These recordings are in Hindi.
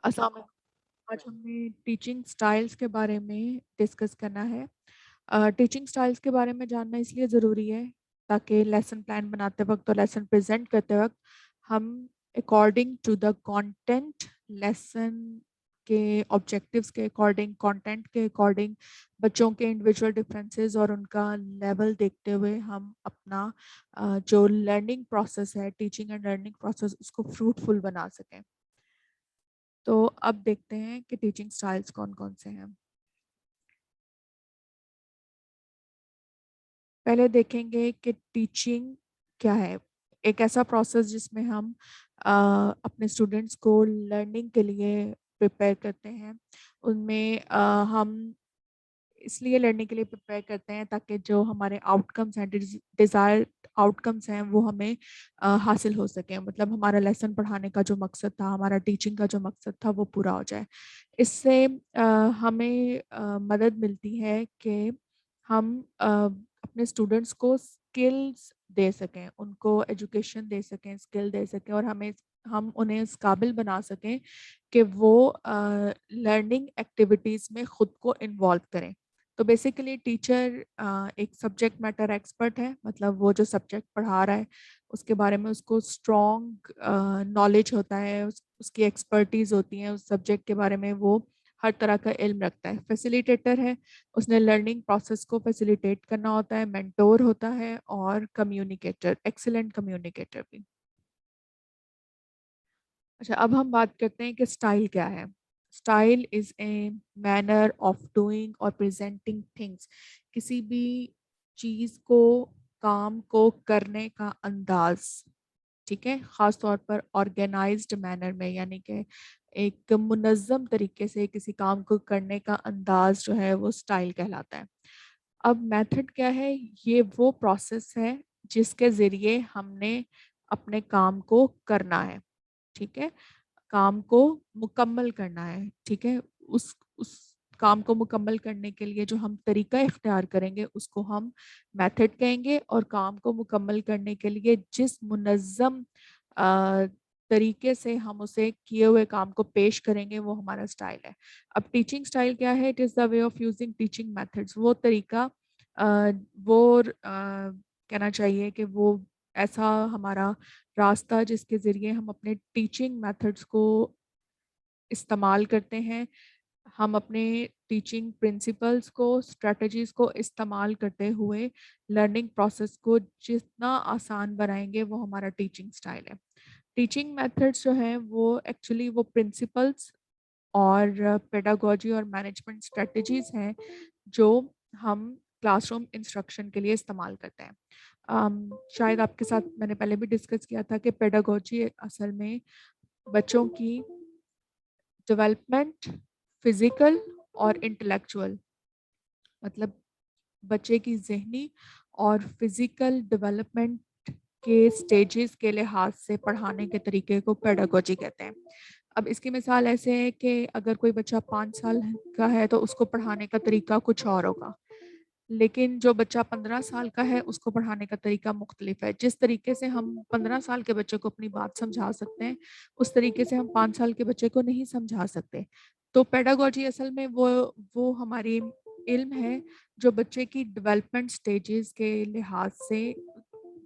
अस्सलाम वालेकुम। आज हमें टीचिंग स्टाइल्स के बारे में डिस्कस करना है। टीचिंग स्टाइल्स के बारे में जानना इसलिए ज़रूरी है ताकि लेसन प्लान बनाते वक्त और लेसन प्रेजेंट करते वक्त हम according to the content, lesson के ऑब्जेक्टिव्स के अकॉर्डिंग, कंटेंट के अकॉर्डिंग, बच्चों के इंडिविजुअल डिफरेंसेस और उनका लेवल देखते हुए हम अपना जो लर्निंग प्रोसेस है, टीचिंग एंड लर्निंग प्रोसेस, उसको फ्रूटफुल बना सकें। तो अब देखते हैं कि टीचिंग स्टाइल्स कौन-कौन से हैं। पहले देखेंगे कि टीचिंग क्या है? एक ऐसा प्रोसेस जिसमें हम अपने स्टूडेंट्स को लर्निंग के लिए प्रिपेयर करते हैं। उनमें हम इसलिए लर्निंग के लिए प्रिपेयर करते हैं ताकि जो हमारे आउटकम्स हैं, डिज़ायर्ड आउटकम्स हैं, वो हमें हासिल हो सकें। मतलब हमारा लेसन पढ़ाने का जो मकसद था, हमारा टीचिंग का जो मकसद था, वो पूरा हो जाए। इससे हमें मदद मिलती है कि हम अपने स्टूडेंट्स को स्किल्स दे सकें, उनको एजुकेशन दे सकें, स्किल दे सकें और हम उन्हें इस काबिल बना सकें कि वो लर्निंग एक्टिविटीज़ में खुद को इन्वॉल्व करें। तो बेसिकली टीचर एक सब्जेक्ट मैटर एक्सपर्ट है, मतलब वो जो सब्जेक्ट पढ़ा रहा है उसके बारे में उसको स्ट्रॉन्ग नॉलेज होता है, उसकी एक्सपर्टीज़ होती है, उस सब्जेक्ट के बारे में वो हर तरह का इल्म रखता है। फैसिलिटेटर है, उसने लर्निंग प्रोसेस को फैसिलिटेट करना होता है, मेंटोर होता है और कम्युनिकेटर, एक्सीलेंट कम्युनिकेटर भी। अच्छा, अब हम बात करते हैं कि स्टाइल क्या है। Style is a manner of doing और प्रेजेंटिंग थिंग्स। किसी भी चीज को, काम को करने का अंदाज, ठीक है, खास तौर पर ऑर्गेनाइज्ड मैनर में, यानी कि एक मुनज़्ज़म तरीके से किसी काम को करने का अंदाज जो है वो स्टाइल कहलाता है। अब मेथड क्या है? ये वो प्रोसेस है जिसके ज़रिए हमने अपने काम को करना है, ठीक है? काम को मुकम्मल करना है, ठीक है? उस काम को मुकम्मल करने के लिए जो हम तरीका इख्तियार करेंगे उसको हम मेथड कहेंगे और काम को मुकम्मल करने के लिए जिस मुनज़्ज़म अ, तरीके से हम उसे किए हुए काम को पेश करेंगे वो हमारा स्टाइल है। अब टीचिंग स्टाइल क्या है? It is the way of using teaching methods. वो तरीका कहना चाहिए कि वो ऐसा हमारा रास्ता जिसके ज़रिए हम अपने टीचिंग मेथड्स को इस्तेमाल करते हैं। हम अपने टीचिंग प्रिंसिपल्स को, स्ट्रैटेजीज़ को इस्तेमाल करते हुए लर्निंग प्रोसेस को जितना आसान बनाएँगे वो हमारा टीचिंग स्टाइल है। टीचिंग मेथड्स जो हैं वो एक्चुअली वो प्रिंसिपल्स और पेडागोजी और मैनेजमेंट स्ट्रैटेजीज़ हैं जो हम क्लासरूम इंस्ट्रक्शन के लिए इस्तेमाल करते हैं। शायद आपके साथ मैंने पहले भी डिस्कस किया था कि पेडागोजी असल में बच्चों की डेवलपमेंट, फिजिकल और इंटेलेक्चुअल, मतलब बच्चे की ज़हनी और फिजिकल डेवलपमेंट के स्टेजेस के लिहाज से पढ़ाने के तरीके को पेडागोजी कहते हैं। अब इसकी मिसाल ऐसे है कि अगर कोई बच्चा 5 साल का है तो उसको पढ़ाने का तरीका कुछ और होगा। लेकिन जो बच्चा 15 साल का है उसको पढ़ाने का तरीका मुख्तलिफ है। जिस तरीके से हम 15 साल के बच्चे को अपनी बात समझा सकते हैं, उस तरीके से हम 5 साल के बच्चे को नहीं समझा सकते। तो पेडागोजी असल में वो हमारी इल्म है जो बच्चे की डेवलपमेंट स्टेजेस के लिहाज से,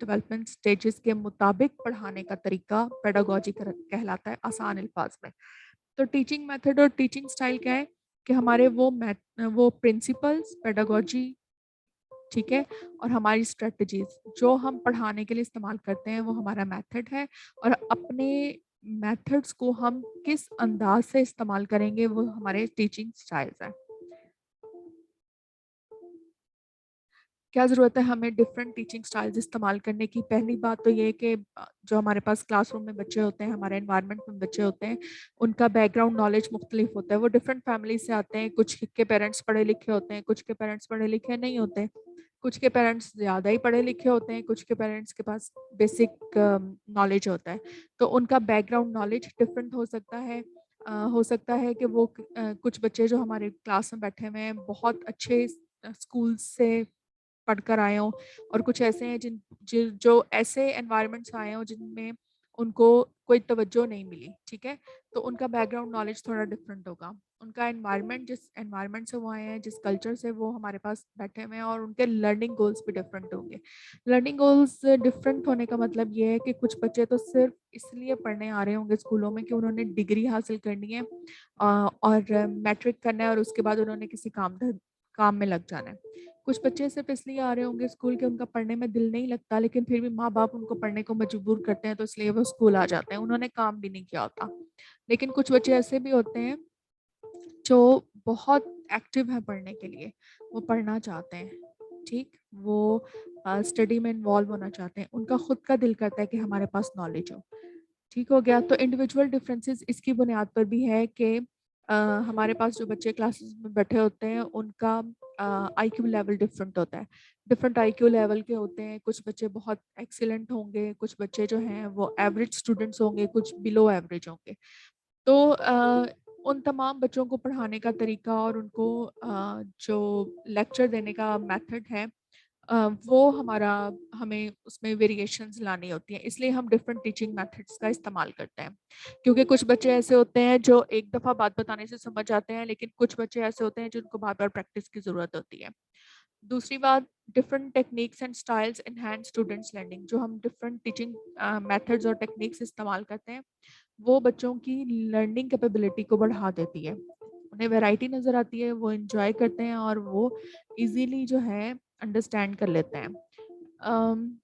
डेवलपमेंट स्टेजेस के मुताबिक पढ़ाने का तरीका पेडागोजी कहलाता है आसान अल्फाज में। तो टीचिंग मेथड और टीचिंग स्टाइल क्या है कि हमारे वो प्रिंसिपल्स, पेडागोजी, ठीक है, और हमारी स्ट्रेटजीज जो हम पढ़ाने के लिए इस्तेमाल करते हैं वो हमारा मेथड है और अपने मेथड्स को हम किस अंदाज से इस्तेमाल करेंगे वो हमारे टीचिंग स्टाइल्स हैं। क्या ज़रूरत है हमें डिफरेंट टीचिंग स्टाइल्स इस्तेमाल करने की? पहली बात तो ये है कि जो हमारे पास क्लासरूम में बच्चे होते हैं, हमारे एनवायरनमेंट में बच्चे होते हैं, उनका बैकग्राउंड नॉलेज मुख्तलिफ होता है। वो डिफरेंट फैमिली से आते हैं, कुछ के पेरेंट्स पढ़े लिखे होते हैं, कुछ के पेरेंट्स पढ़े लिखे नहीं होते, कुछ के पेरेंट्स ज़्यादा ही पढ़े लिखे होते हैं, कुछ के पेरेंट्स के पास बेसिक नॉलेज होता है। तो उनका बैकग्राउंड नॉलेज डिफरेंट हो सकता है। हो सकता है कि वो कुछ बच्चे जो हमारे क्लास में बैठे हुए हैं बहुत अच्छे स्कूल से पढ़कर आए हों और कुछ ऐसे हैं जो ऐसे एनवायरनमेंट से आए हों जिनमें उनको कोई तवज्जो नहीं मिली, ठीक है? तो उनका बैकग्राउंड नॉलेज थोड़ा डिफरेंट होगा। उनका एनवायरनमेंट, जिस एनवायरनमेंट से वो आए हैं, जिस कल्चर से वो हमारे पास बैठे हुए हैं, और उनके लर्निंग गोल्स भी डिफरेंट होंगे। लर्निंग गोल्स डिफरेंट होने का मतलब ये है कि कुछ बच्चे तो सिर्फ इसलिए पढ़ने आ रहे होंगे स्कूलों में कि उन्होंने डिग्री हासिल करनी है और मैट्रिक करना है, और उसके बाद उन्होंने किसी काम में लग जाना है। कुछ बच्चे सिर्फ इसलिए आ रहे होंगे स्कूल कि उनका पढ़ने में दिल नहीं लगता, लेकिन फिर भी माँ-बाप उनको पढ़ने को मजबूर करते हैं, तो इसलिए वो स्कूल आ जाते हैं। उन्होंने काम भी नहीं किया होता। लेकिन कुछ बच्चे ऐसे भी होते हैं जो बहुत एक्टिव हैं पढ़ने के लिए, वो पढ़ना चाहते हैं, ठीक? वो स्टडी में इन्वॉल्व होना चाहते हैं, उनका खुद का दिल करता है कि हमारे पास नॉलेज हो। ठीक हो गया? तो इंडिविजुअल डिफरेंसेस इसकी बुनियाद पर भी है कि हमारे पास जो बच्चे क्लासेस में बैठे होते हैं, उनका आईक्यू लेवल डिफरेंट होता है। डिफरेंट आईक्यू लेवल के होते हैं, कुछ बच्चे बहुत एक्सीलेंट होंगे, कुछ बच्चे जो हैं वो एवरेज स्टूडेंट्स होंगे, कुछ बिलो एवरेज होंगे। तो उन तमाम बच्चों को पढ़ाने का तरीका और उनको जो लेक्चर देने का मेथड है, वो हमें उसमें वेरिएशंस लानी होती हैं, इसलिए हम डिफरेंट टीचिंग मेथड्स का इस्तेमाल करते हैं। क्योंकि कुछ बच्चे ऐसे होते हैं जो एक दफ़ा बात बताने से समझ जाते हैं, लेकिन कुछ बच्चे ऐसे होते हैं जिनको बार-बार प्रैक्टिस की ज़रूरत होती है। दूसरी बात, different techniques and styles enhance students learning. जो हम डिफरेंट टीचिंग मेथड्स और टेक्निक्स इस्तेमाल करते हैं, वो बच्चों की लर्निंग कैपेबिलिटी को बढ़ा देती है। उन्हें वैरायटी नज़र आती है, वो एन्जॉय करते हैं और वो ईज़िली जो है अंडरस्टैंड कर लेते हैं। अम,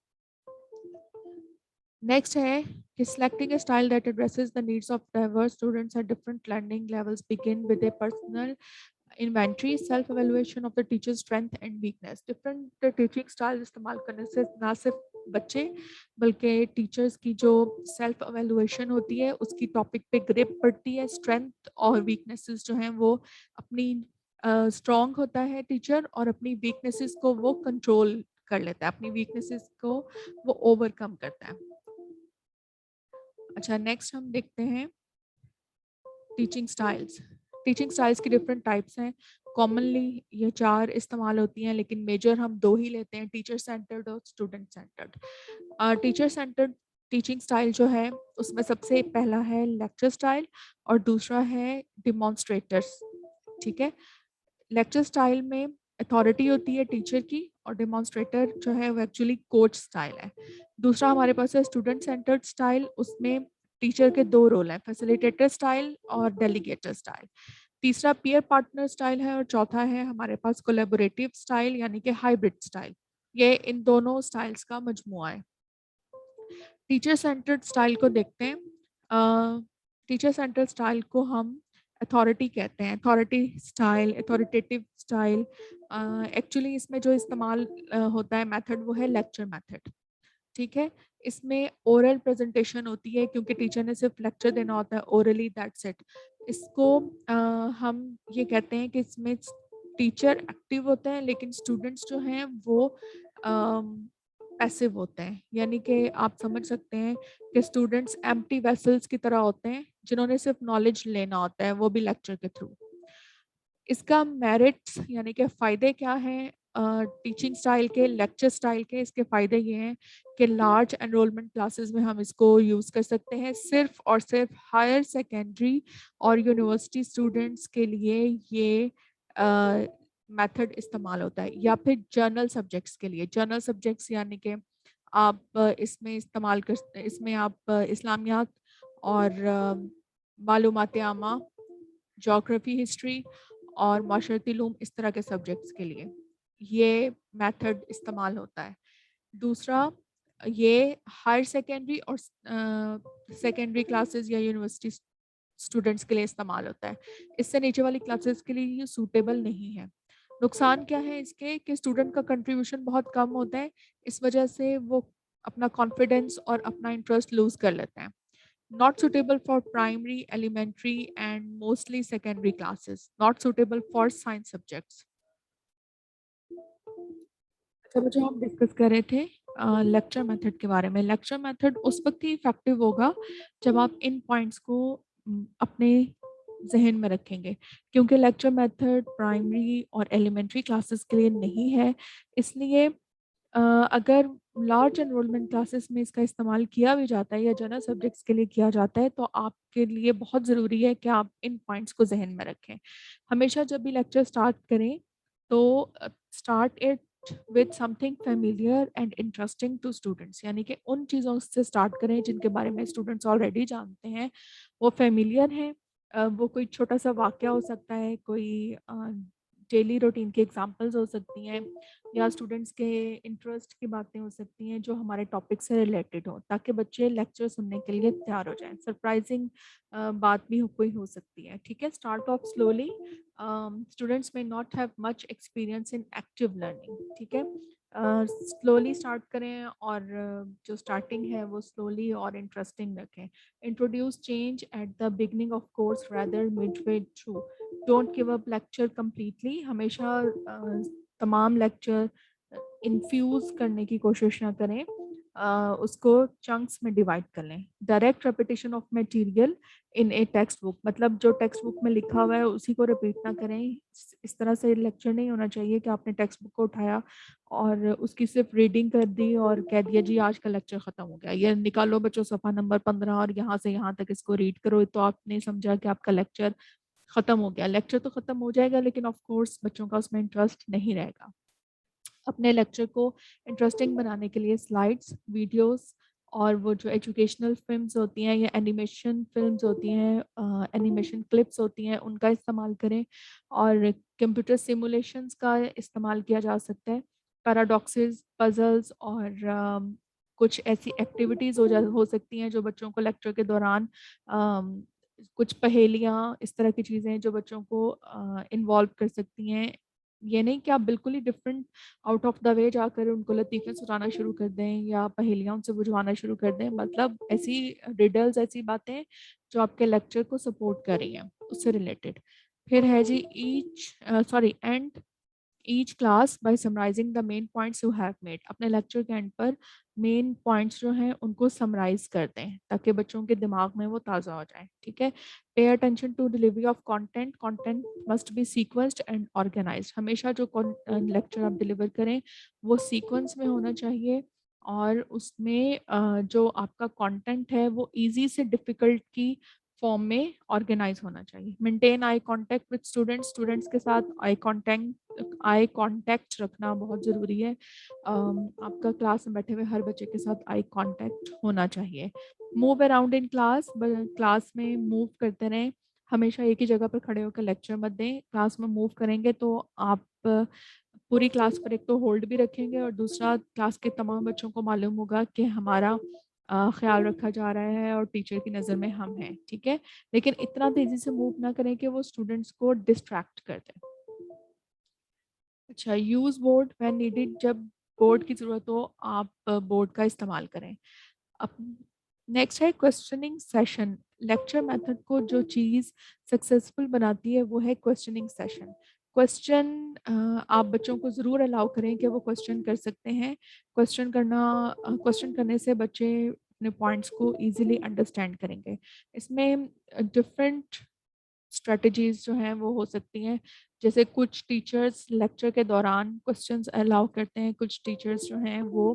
नेक्स्ट है कि selecting a style that addresses the needs of diverse students at different learning levels begin with A personal inventory, self evaluation of the teacher strength and weakness. Different teaching style इस्तेमाल करने से ना सिर्फ बच्चे बल्कि टीचर्स की जो सेल्फ एवेल्युएशन होती है, उसकी टॉपिक पे ग्रिप पड़ती है, स्ट्रेंथ और वीकनेसेस जो हैं वो अपनी स्ट्रॉन्ग होता है टीचर, और अपनी वीकनेसेस को वो कंट्रोल कर लेता है, अपनी वीकनेसेस को वो ओवरकम करता है। अच्छा, नेक्स्ट हम देखते हैं टीचिंग स्टाइल्स। टीचिंग स्टाइल्स की डिफरेंट टाइप्स हैं। कॉमनली ये 4 इस्तेमाल होती हैं, लेकिन मेजर हम 2 ही लेते हैं, टीचर सेंटर्ड और student centred. Teacher centred teaching style जो है, उसमें सबसे पहला है लेक्चर स्टाइल और दूसरा है डेमोन्स्ट्रेटर्स, ठीक है? लेक्चर स्टाइल में अथॉरिटी होती है टीचर की, और डेमोन्स्ट्रेटर जो है वो एक्चुअली कोच स्टाइल है। दूसरा हमारे पास है स्टूडेंट सेंटर्ड स्टाइल, उसमें टीचर के 2 रोल हैं, फैसिलिटेटर स्टाइल और डेलीगेटर स्टाइल। तीसरा पीयर पार्टनर स्टाइल है, और चौथा है हमारे पास कोलैबोरेटिव स्टाइल यानी कि हाइब्रिड स्टाइल। ये इन दोनों स्टाइल्स का मजमुआ है। टीचर सेंटर्ड स्टाइल को देखते हैं। टीचर सेंटर्ड स्टाइल को हम अथॉरिटी कहते हैं, authority style, authoritative style. Actually इसमें जो इस्तेमाल होता है मेथड, वो है लेक्चर मेथड, ठीक है? इसमें ओरल प्रेजेंटेशन होती है, क्योंकि टीचर ने सिर्फ लेक्चर देना होता है, ओरली, दैट्स इट। इसको हम ये कहते हैं कि इसमें टीचर एक्टिव होते हैं, लेकिन स्टूडेंट्स जो हैं वो पैसिव होते हैं। यानी कि आप समझ सकते हैं कि स्टूडेंट्स एम्प्टी वेसल्स की तरह होते हैं, जिन्होंने सिर्फ नॉलेज लेना होता है, वो भी लेक्चर के थ्रू। इसका मेरिट्स यानी कि फ़ायदे क्या हैं टीचिंग स्टाइल के, लेक्चर स्टाइल के? इसके फ़ायदे ये हैं कि लार्ज एनरोलमेंट क्लासेस में हम इसको यूज़ कर सकते हैं। सिर्फ़ और सिर्फ़ हायर सेकेंडरी और यूनिवर्सिटी स्टूडेंट्स के लिए ये मेथड इस्तेमाल होता है, या फिर जर्नल सब्जेक्ट्स के लिए। जर्नल सब्जेक्ट्स यानी कि आप इसमें आप इस्लामियात और मालूमात आमा, ज्योग्राफी, हिस्ट्री और माशरती इल्म, इस तरह के सब्जेक्ट्स के लिए ये मेथड इस्तेमाल होता है। दूसरा, ये हायर सेकेंडरी और सेकेंडरी क्लासेस या यूनिवर्सिटी स्टूडेंट्स के लिए इस्तेमाल होता है। इससे नीचे वाली क्लासेस के लिए ये सूटेबल नहीं है। नुकसान क्या है इसके कि स्टूडेंट का कंट्रीब्यूशन बहुत कम होता है, इस वजह से वो अपना कॉन्फिडेंस और अपना इंटरेस्ट लूज़ कर लेते हैं। Not suitable for primary, elementary and mostly secondary classes. Not suitable for science subjects. अच्छा, वो जो हम डिस्कस कर रहे थे लेक्चर मेथड के बारे में। लेक्चर मेथड उस वक्त ही इफेक्टिव होगा जब आप इन पॉइंट्स को अपने जहन में रखेंगे, क्योंकि लेक्चर मेथड प्राइमरी और एलिमेंट्री क्लासेस के लिए नहीं है। इसलिए अगर लार्ज एनरोलमेंट क्लासेस में इसका इस्तेमाल किया भी जाता है या जनरल सब्जेक्ट्स के लिए किया जाता है, तो आपके लिए बहुत ज़रूरी है कि आप इन पॉइंट्स को ज़हन में रखें। हमेशा जब भी लेक्चर स्टार्ट करें तो start it with something familiar and interesting to students, यानी कि उन चीज़ों से स्टार्ट करें जिनके बारे में स्टूडेंट्स ऑलरेडी जानते हैं, वो फ़ैमिलियर हैं। वो कोई छोटा-सा वाक़या हो सकता है, कोई डेली रूटीन की एग्ज़ाम्पल्स हो सकती हैं, या स्टूडेंट्स के इंटरेस्ट की बातें हो सकती हैं जो हमारे टॉपिक से रिलेटेड हो, ताकि बच्चे लेक्चर सुनने के लिए तैयार हो जाएं। सरप्राइजिंग बात भी कोई हो सकती है। ठीक है, स्टार्ट ऑफ स्लोली। स्टूडेंट्स में not have much experience in active learning. ठीक है, स्लोली स्टार्ट करें और जो स्टार्टिंग है वो स्लोली और इंटरेस्टिंग रखें। Introduce change at the beginning of course rather Midway through. Don't give up lecture completely. हमेशा तमाम लेक्चर इन्फ्यूज़ करने की कोशिश ना करें, उसको चंक्स में डिवाइड कर लें। Direct repetition of material in A text book, मतलब जो टेक्स्ट बुक में लिखा हुआ है उसी को रिपीट ना करें। इस तरह से लेक्चर नहीं होना चाहिए कि आपने टेक्स्ट बुक को उठाया और उसकी सिर्फ रीडिंग कर दी और कह दिया जी आज का लेक्चर ख़त्म हो गया, ये निकालो बच्चों सफ़ा नंबर 15 और यहाँ से यहाँ तक इसको रीड करो, तो आपने समझा कि आपका लेक्चर ख़त्म हो गया। लेक्चर तो ख़त्म हो जाएगा लेकिन ऑफ कोर्स बच्चों का उसमें इंटरेस्ट नहीं रहेगा। अपने लेक्चर को इंटरेस्टिंग बनाने के लिए स्लाइड्स, वीडियोस और वो जो एजुकेशनल फ़िल्म्स होती हैं या एनिमेशन फ़िल्म्स होती हैं, एनिमेशन क्लिप्स होती हैं, उनका इस्तेमाल करें और कंप्यूटर सिमुलेशंस का इस्तेमाल किया जा सकता है। पैराडॉक्सेस, पज़ल्स और कुछ ऐसी एक्टिविटीज़ हो सकती हैं जो बच्चों को लेक्चर के दौरान कुछ पहेलियाँ, इस तरह की चीज़ें जो बच्चों को इन्वॉल्व कर सकती हैं। ये नहीं कि आप बिल्कुल ही different out of the way जाकर उनको लतीफ़े सुनाना शुरू कर दें या पहेलियाँ उनसे बुझवाना शुरू कर दें, मतलब ऐसी रिडल्स, ऐसी बातें जो आपके लेक्चर को सपोर्ट कर रही हैं, उससे रिलेटेड। फिर है जी end each class by summarising the main points you have made. अपने लेक्चर के एंड पर मेन पॉइंट्स जो हैं उनको समराइज कर दें ताकि बच्चों के दिमाग में वो ताज़ा हो जाए। ठीक है, pay attention to delivery of content. Content must be sequenced and organised. हमेशा जो लेक्चर आप डिलीवर करें वो सीक्वेंस में होना चाहिए और उसमें जो आपका कंटेंट है वो इजी से डिफ़िकल्ट की फॉर्म में ऑर्गेनाइज होना चाहिए। Maintain eye contact with students. Students के साथ आई कांटेक्ट रखना बहुत ज़रूरी है। आपका क्लास में बैठे हुए हर बच्चे के साथ आई कांटेक्ट होना चाहिए। Move around in class. Class में मूव करते रहें, हमेशा एक ही जगह पर खड़े होकर लेक्चर मत दें। क्लास में मूव करेंगे तो आप पूरी क्लास पर एक तो होल्ड भी रखेंगे और दूसरा क्लास के तमाम बच्चों को मालूम होगा कि हमारा ख़्याल रखा जा रहा है और टीचर की नज़र में हम हैं। ठीक है, लेकिन इतना तेज़ी से मूव ना करें कि वो स्टूडेंट्स को डिस्ट्रैक्ट कर दें। अच्छा, यूज़ बोर्ड व्हेन नीडेड। जब बोर्ड की ज़रूरत हो आप बोर्ड का इस्तेमाल करें। अब नेक्स्ट है क्वेश्चनिंग सेशन। लेक्चर मेथड को जो चीज़ सक्सेसफुल बनाती है वो है क्वेश्चनिंग सेशन। क्वेश्चन आप बच्चों को ज़रूर अलाउ करें कि वो क्वेश्चन कर सकते हैं। क्वेश्चन करने से बच्चे अपने पॉइंट्स को ईज़िली अंडरस्टैंड करेंगे। इसमें डिफरेंट स्ट्रैटेजीज़ जो हैं वो हो सकती हैं। जैसे कुछ टीचर्स लेक्चर के दौरान क्वेश्चंस अलाउ करते हैं, कुछ टीचर्स जो हैं वो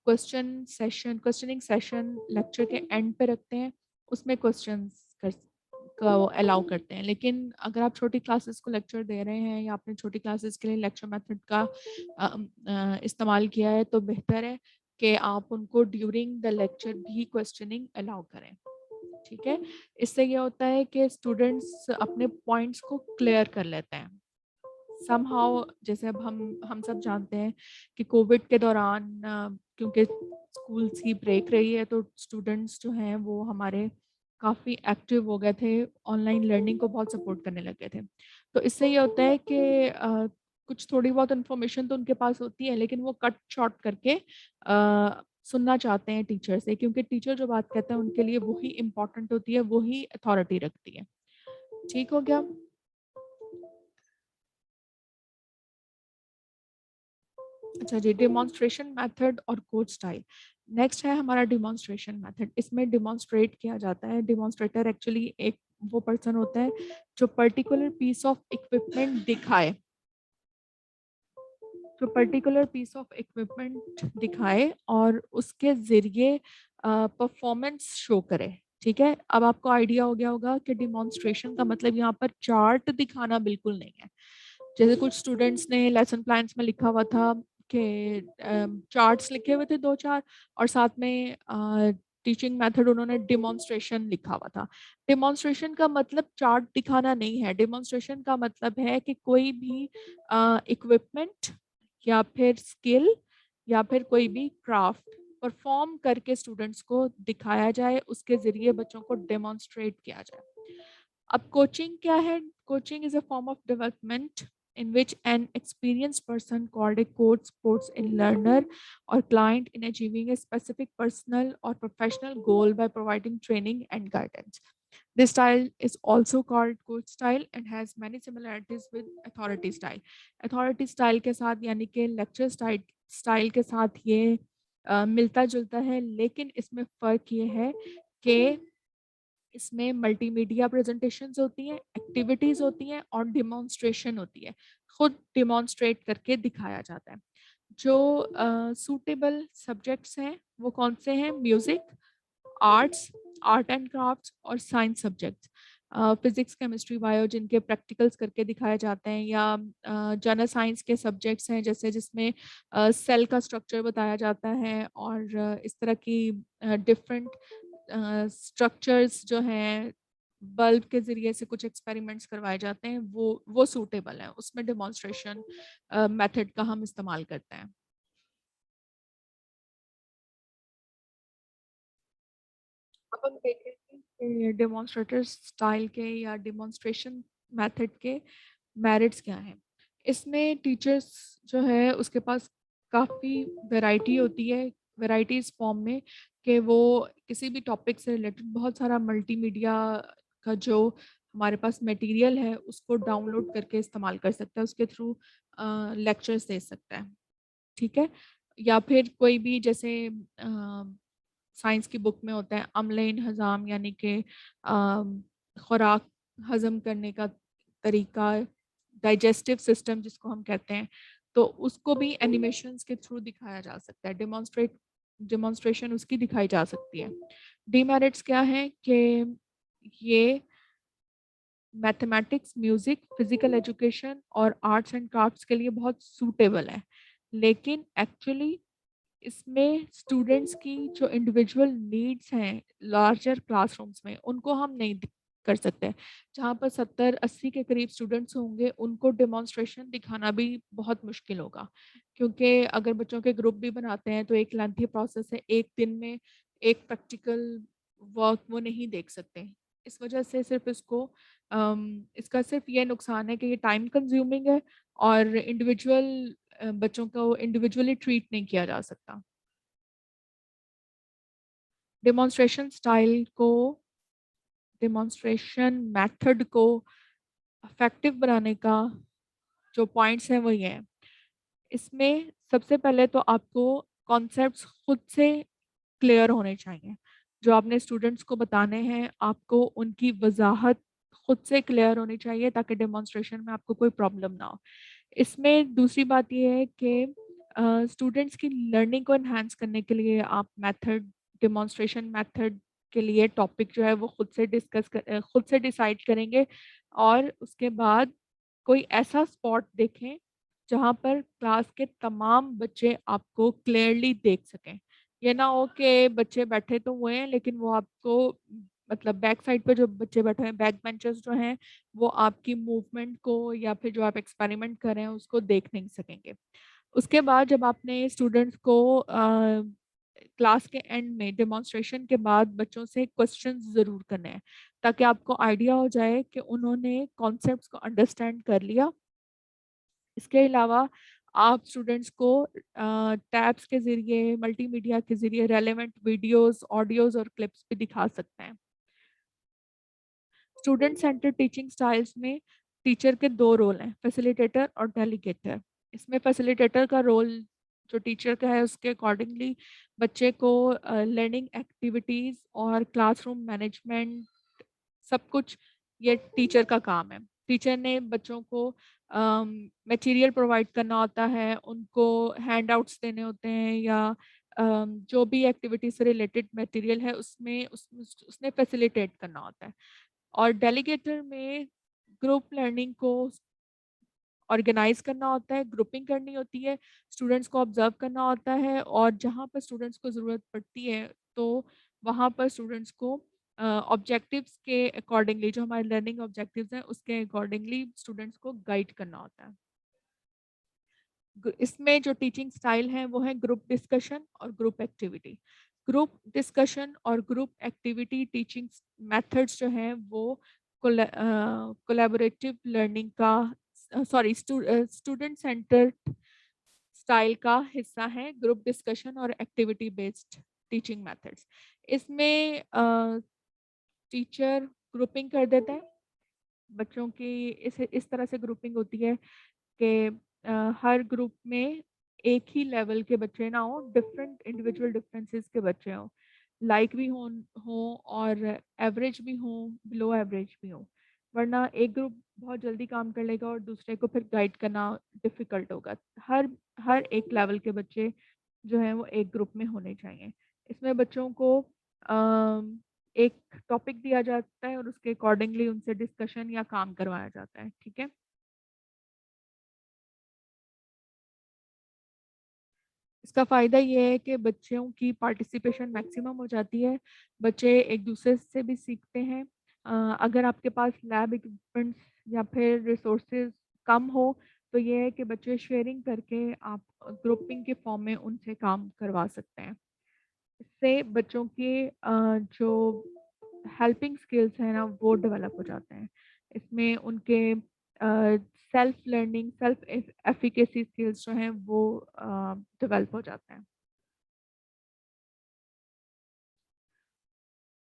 क्वेश्चनिंग सेशन लेक्चर के एंड पे रखते हैं, उसमें क्वेश्चंस कर को अलाउ करते हैं। लेकिन अगर आप छोटी क्लासेस को लेक्चर दे रहे हैं या आपने छोटी क्लासेस के लिए लेक्चर मेथड का इस्तेमाल किया है तो बेहतर है कि आप उनको ड्यूरिंग द लेक्चर भी क्वेश्चनिंग अलाउ करें। ठीक है, इससे ये होता है कि स्टूडेंट्स अपने पॉइंट्स को क्लियर कर लेते हैं समहाउ। जैसे अब हम सब जानते हैं कि कोविड के दौरान क्योंकि स्कूल्स की ब्रेक रही है तो स्टूडेंट्स जो हैं वो हमारे काफ़ी एक्टिव हो गए थे, ऑनलाइन लर्निंग को बहुत सपोर्ट करने लगे थे। तो इससे ये होता है कि कुछ थोड़ी बहुत इन्फॉर्मेशन तो उनके पास होती है लेकिन वो कट शॉर्ट करके सुनना चाहते हैं टीचर से, क्योंकि टीचर जो बात कहते हैं उनके लिए वही इम्पोर्टेंट होती है, वही अथॉरिटी रखती है। ठीक हो गया? अच्छा जी, डिमॉन्स्ट्रेशन मेथड और कोच स्टाइल। नेक्स्ट है हमारा डिमॉन्स्ट्रेशन मेथड। इसमें डिमॉन्स्ट्रेट किया जाता है। डिमॉन्स्ट्रेटर एक्चुअली एक वो पर्सन होता है जो पर्टिकुलर पीस ऑफ इक्विपमेंट दिखाए। जो पर्टिकुलर पीस ऑफ इक्विपमेंट दिखाए और उसके ज़रिए परफॉर्मेंस शो करे। ठीक है, अब आपको आइडिया हो गया होगा कि डिमॉन्स्ट्रेशन का मतलब यहाँ पर चार्ट दिखाना बिल्कुल नहीं है। जैसे कुछ स्टूडेंट्स ने लेसन प्लान्स में लिखा हुआ था कि चार्ट्स लिखे हुए थे 2-4 और साथ में टीचिंग मेथड उन्होंने डिमॉन्स्ट्रेशन लिखा हुआ था। डिमॉन्स्ट्रेशन का मतलब चार्ट दिखाना नहीं है, डिमॉन्स्ट्रेशन का मतलब है कि कोई भी इक्विपमेंट या फिर स्किल या फिर कोई भी क्राफ्ट परफॉर्म करके स्टूडेंट्स को दिखाया जाए, उसके ज़रिए बच्चों को डेमोंस्ट्रेट किया जाए। अब कोचिंग क्या है? Coaching is a form of development in which an experienced person called a coach supports a learner or client in achieving a specific personal or professional goal by providing training and guidance. This style is also called coach style and has many similarities with authority style. Authority style के साथ यानी कि lecture style के साथ ये मिलता जुलता है, लेकिन इसमें फ़र्क ये है कि इसमें मल्टीमीडिया प्रेजेंटेशंस होती हैं, एक्टिविटीज़ होती हैं और डेमोंस्ट्रेशन होती है। खुद डेमोंस्ट्रेट करके दिखाया जाता है। जो सूटेबल सब्जेक्ट्स हैं वो कौन से हैं? Music, arts, art and crafts और science subjects. Physics, chemistry, bio जिनके प्रैक्टिकल्स करके दिखाए जाते हैं या जनरल साइंस के सब्जेक्ट्स हैं जैसे जिसमें सेल का स्ट्रक्चर बताया जाता है और इस तरह की डिफरेंट स्ट्रक्चर्स जो हैं बल्ब के ज़रिए से कुछ एक्सपेरिमेंट्स करवाए जाते हैं, वो सूटेबल हैं, उसमें डेमोंस्ट्रेशन मेथड का हम इस्तेमाल करते हैं। अब हम देखेंगे कि डेमोंस्ट्रेटर स्टाइल के या डेमोंस्ट्रेशन मेथड के मेरिट्स क्या हैं। इसमें टीचर्स जो है उसके पास काफ़ी वैरायटी होती है, वैरायटी इस फॉर्म में कि वो किसी भी टॉपिक से रिलेटेड बहुत सारा मल्टीमीडिया का जो हमारे पास मटेरियल है उसको डाउनलोड करके इस्तेमाल कर सकता है, उसके थ्रू लेक्चर्स दे सकता है। ठीक है? या फिर कोई भी जैसे साइंस की बुक में होता है अम्ल हज़ाम यानी कि खुराक हज़म करने का तरीका, डाइजेस्टिव सिस्टम जिसको हम कहते हैं, तो उसको भी एनिमेशंस के थ्रू दिखाया जा सकता है, डेमोंस्ट्रेशन उसकी दिखाई जा सकती है। डीमेरिट्स क्या हैं कि ये मैथमेटिक्स, म्यूज़िक, फिज़िकल एजुकेशन और आर्ट्स एंड क्राफ्ट्स के लिए बहुत सूटेबल है। लेकिन एक्चुअली इसमें स्टूडेंट्स की जो इंडिविजुअल नीड्स हैं लार्जर क्लासरूम्स में उनको हम नहीं कर सकते। जहाँ पर 70-80 के करीब स्टूडेंट्स होंगे उनको डेमोंस्ट्रेशन दिखाना भी बहुत मुश्किल होगा, क्योंकि अगर बच्चों के ग्रुप भी बनाते हैं तो एक लेंथी प्रोसेस है, एक दिन में एक प्रैक्टिकल वर्क वो नहीं देख सकते। इस वजह से सिर्फ इसका सिर्फ ये नुकसान है कि ये टाइम कंज्यूमिंग है और बच्चों को इंडिविजुअली ट्रीट नहीं किया जा सकता। डेमोंस्ट्रेशन स्टाइल को डेमोंस्ट्रेशन मेथड को इफेक्टिव बनाने का जो पॉइंट्स हैं वो ये हैं। इसमें सबसे पहले तो आपको कॉन्सेप्ट्स खुद से क्लियर होने चाहिए। जो आपने स्टूडेंट्स को बताने हैं, आपको उनकी वज़ाहत खुद से क्लियर होनी चाहिए ताकि डेमोंस्ट्रेशन में आपको कोई प्रॉब्लम ना हो। इसमें दूसरी बात ये है कि स्टूडेंट्स की लर्निंग को एनहांस करने के लिए आप डेमोंस्ट्रेशन मेथड के लिए टॉपिक जो है वो खुद से डिसाइड करेंगे और उसके बाद कोई ऐसा स्पॉट देखें जहाँ पर क्लास के तमाम बच्चे आपको क्लियरली देख सकें। ये ना हो कि बच्चे बैठे तो हुए हैं लेकिन वो आपको मतलब बैक साइड पे जो बच्चे बैठे हैं, बैक बेंचर्स जो हैं, वो आपकी मूवमेंट को या फिर जो आप एक्सपेरिमेंट कर रहे हैं उसको देख नहीं सकेंगे। उसके बाद जब आपने स्टूडेंट्स को क्लास के एंड में डेमोंस्ट्रेशन के बाद बच्चों से क्वेश्चंस ज़रूर करने हैं, ताकि आपको आइडिया हो जाए कि उन्होंने कॉन्सेप्ट्स को अंडरस्टैंड कर लिया। इसके अलावा आप स्टूडेंट्स को टैब्स के ज़रिए, मल्टीमीडिया के ज़रिए रेलेवेंट वीडियोज़, ऑडियोज़ और क्लिप्स भी दिखा सकते हैं। स्टूडेंट सेंटर्ड टीचिंग स्टाइल्स में टीचर के 2 रोल हैं, फैसिलिटेटर और डेलीगेटर। इसमें फैसिलिटेटर का रोल जो टीचर का है उसके अकॉर्डिंगली बच्चे को लर्निंग एक्टिविटीज़ और क्लासरूम मैनेजमेंट सब कुछ ये टीचर का काम है। टीचर ने बच्चों को मटेरियल प्रोवाइड करना होता है, उनको हैंडआउट्स देने होते हैं या जो भी एक्टिविटी से रिलेटेड मटेरियल है उसमें उसने फैसिलिटेट करना होता है। और डेलीगेटर में ग्रुप लर्निंग को ऑर्गेनाइज करना होता है, ग्रुपिंग करनी होती है, स्टूडेंट्स को ऑब्जर्व करना होता है और जहाँ पर स्टूडेंट्स को ज़रूरत पड़ती है तो वहाँ पर स्टूडेंट्स को ऑब्जेक्टिव्स के अकॉर्डिंगली, जो हमारे लर्निंग ऑब्जेक्टिव्स हैं उसके अकॉर्डिंगली स्टूडेंट्स को गाइड करना होता है। इसमें जो टीचिंग स्टाइल है वो है ग्रुप डिस्कशन और ग्रुप एक्टिविटी। ग्रुप डिस्कशन और ग्रुप एक्टिविटी टीचिंग मेथड्स जो हैं वो कोलैबोरेटिव लर्निंग का स्टूडेंट सेंटर्ड स्टाइल का हिस्सा है। ग्रुप डिस्कशन और एक्टिविटी बेस्ड टीचिंग मेथड्स, इसमें टीचर ग्रुपिंग कर देता है बच्चों की। इस तरह से ग्रुपिंग होती है कि हर ग्रुप में एक ही लेवल के बच्चे ना हो, डिफरेंट इंडिविजुअल डिफरेंसेस के बच्चे हों, लाइक भी हों और एवरेज भी हों, बिलो एवरेज भी हों, वरना एक ग्रुप बहुत जल्दी काम कर लेगा और दूसरे को फिर गाइड करना डिफ़िकल्ट होगा। हर हर एक लेवल के बच्चे जो हैं वो एक ग्रुप में होने चाहिए। इसमें बच्चों को एक टॉपिक दिया जाता है और उसके अकॉर्डिंगली उनसे डिस्कशन या काम करवाया जाता है, ठीक है? इसका फ़ायदा ये है कि बच्चों की पार्टिसिपेशन मैक्सिमम हो जाती है, बच्चे एक-दूसरे से भी सीखते हैं। अगर आपके पास लैब इक्विपमेंट्स या फिर रिसोर्सेज़ कम हो, तो ये है कि बच्चे शेयरिंग करके आप ग्रुपिंग के फॉर्म में उनसे काम करवा सकते हैं। इससे बच्चों के जो हेल्पिंग स्किल्स हैं ना, वो डेवलप हो जाते हैं। इसमें उनके self learning, self efficacy skills जो हैं वो डेवलप हो जाते हैं।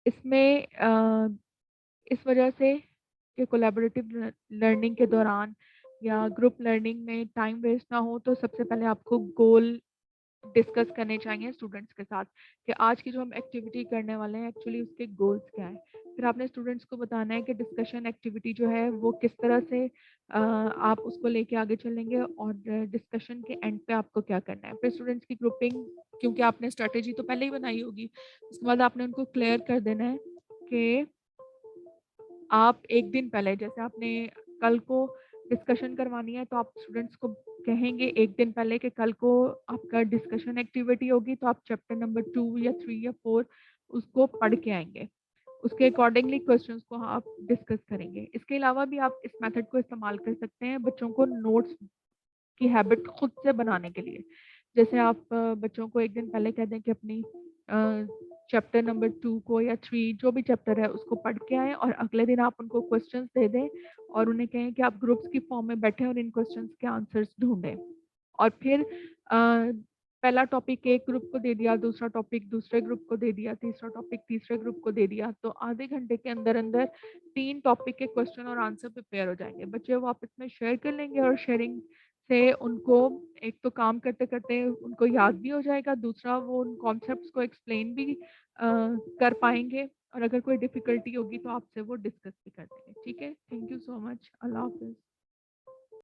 इसमें इस वजह से कि कोलैबोरेटिव लर्निंग के दौरान या ग्रुप लर्निंग में टाइम वेस्ट ना हो, तो सबसे पहले आपको गोल डिस्कस करने चाहिए स्टूडेंट्स के साथ कि आज की जो हम एक्टिविटी करने वाले हैं एक्चुअली उसके गोल्स क्या हैं। फिर आपने स्टूडेंट्स को बताना है कि डिस्कशन एक्टिविटी जो है वो किस तरह से आप उसको लेके आगे चलेंगे और डिस्कशन के एंड पे आपको क्या करना है। फिर स्टूडेंट्स की ग्रुपिंग, क्योंकि आपने स्ट्रैटेजी तो पहले ही बनाई होगी, उसके बाद आपने उनको क्लियर कर देना है कि आप 1 दिन पहले, जैसे आपने कल को डिस्कशन करवानी है तो आप स्टूडेंट्स को कहेंगे 1 दिन पहले कि कल को आपका डिस्कशन एक्टिविटी होगी, तो आप चैप्टर नंबर 2 या 3 या 4 उसको पढ़ के आएँगे। उसके अकॉर्डिंगली क्वेश्चंस को आप डिस्कस करेंगे। इसके अलावा भी आप इस मेथड को इस्तेमाल कर सकते हैं बच्चों को नोट्स की हैबिट खुद से बनाने के लिए। जैसे आप बच्चों को 1 दिन पहले कह दें कि अपनी चैप्टर नंबर 2 को या 3 जो भी चैप्टर है उसको पढ़ के आएँ और अगले दिन आप उनको क्वेश्चंस दे दें और उन्हें कहें कि आप ग्रुप्स की फॉर्म में बैठें और इन क्वेश्चंस के आंसर्स ढूँढें। और फिर पहला टॉपिक एक ग्रुप को दे दिया, दूसरा टॉपिक दूसरे ग्रुप को दे दिया, तीसरा टॉपिक तीसरे ग्रुप को दे दिया, तो आधे घंटे के अंदर-अंदर 3 टॉपिक के क्वेश्चन और आंसर प्रिपेयर हो जाएँगे। बच्चे वो आपस में शेयर कर लेंगे और शेयरिंग से उनको एक तो काम करते-करते उनको याद भी हो जाएगा, दूसरा वो उन कॉन्सेप्ट्स को एक्सप्लेन भी कर पाएँगे और अगर कोई डिफ़िकल्टी होगी तो आपसे वो डिस्कस भी कर देंगे। ठीक है? Thank you so much. अल्लाह हाफ़िज़।